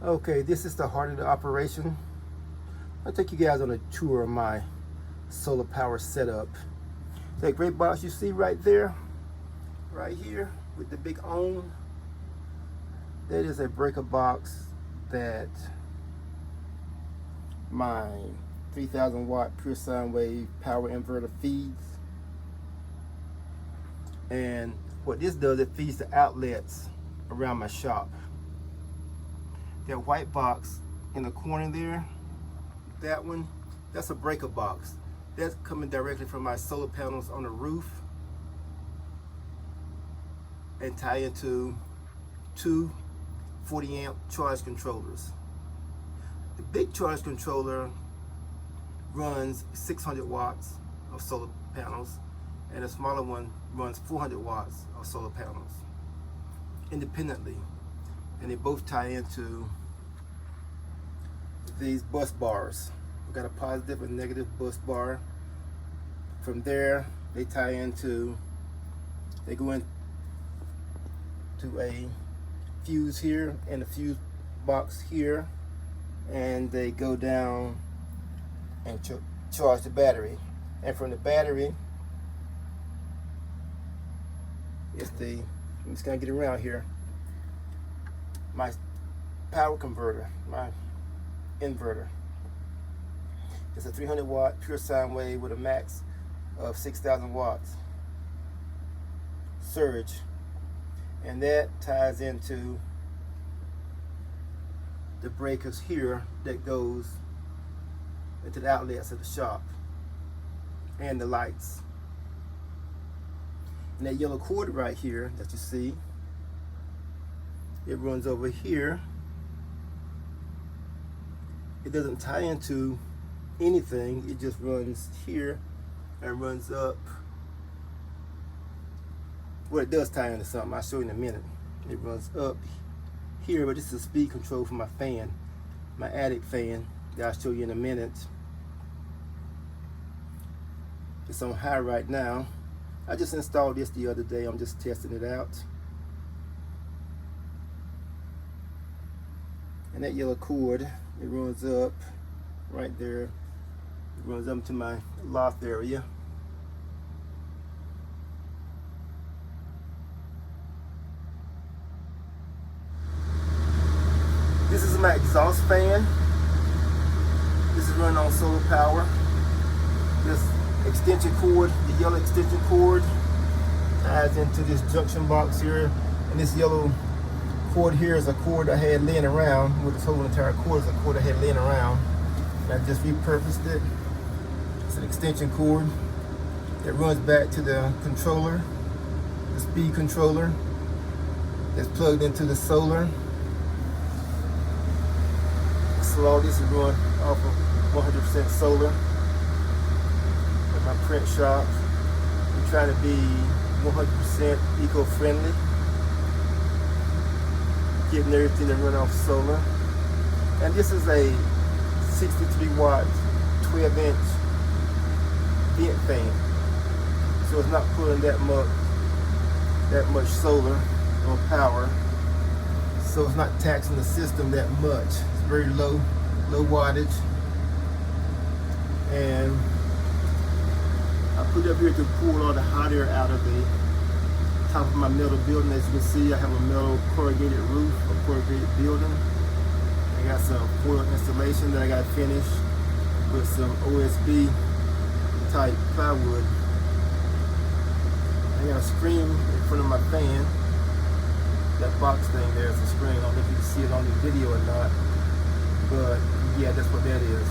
Okay, this is the heart of the operation. I'll take you guys on a tour of my solar power setup. That gray box you see right there, right here with the big ohm, that is a breaker box that my 3000 watt pure sine wave power inverter feeds. And what this does, it feeds the outlets around my shop. That white box in the corner there, that one, that's a breaker box. That's coming directly from my solar panels on the roof and tie into two 40 amp charge controllers. The big charge controller runs 600 watts of solar panels, and the smaller one runs 400 watts of solar panels independently, and they both tie into these bus bars. We've got a positive and negative bus bar. From there, they tie into, they go into a fuse here and a fuse box here, and they go down and charge the battery. And from the battery, it's the, I'm just gonna get around here, my power converter, my inverter. It's a 300 watt pure sine wave with a max of 6,000 watts surge, and that ties into the breakers here that goes into the outlets of the shop and the lights. And that yellow cord right here that you see, it runs over here. It doesn't tie into anything, it just runs here and runs up. Well, it does tie into something, I'll show you in a minute. It runs up here, but this is a speed control for my fan, my attic fan, that I'll show you in a minute. It's on high right now. I just installed this the other day, I'm just testing it out. And that yellow cord, it runs up right there. It runs up to my loft area. This is my exhaust fan. This is running on solar power. This extension cord, the yellow extension cord, ties into this junction box here. And this yellow cord here is a cord I had laying around, with this whole entire cord is a cord I had laying around. And I just repurposed it. It's an extension cord that runs back to the controller, the speed controller that's plugged into the solar. So all this is run off of 100% solar at my print shop. I'm trying to be 100% eco-friendly, getting everything to run off solar. And this is a 63 watt 12 inch vent fan, so it's not pulling that much solar or power, so it's not taxing the system that much. It's very low wattage, and I put it up here to cool all the hot air out of the top of my metal building. As you can see, I have a metal corrugated roof, a corrugated building. I got some foil installation that I got to finish with some OSB type plywood. I got a screen in front of my fan. That box thing there is a screen. I don't know if you can see it on the video or not, but yeah, that's what that is.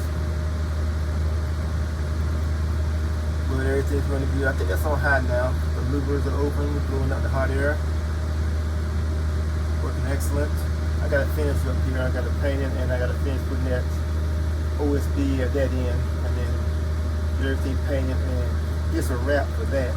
But everything's running good. I think that's on high now. The louvers are open, blowing out the hot air. Working excellent. I got to finish up here. I got to paint it, and I got to finish putting that OSB at that end, and then get everything painted, and it's a wrap for that.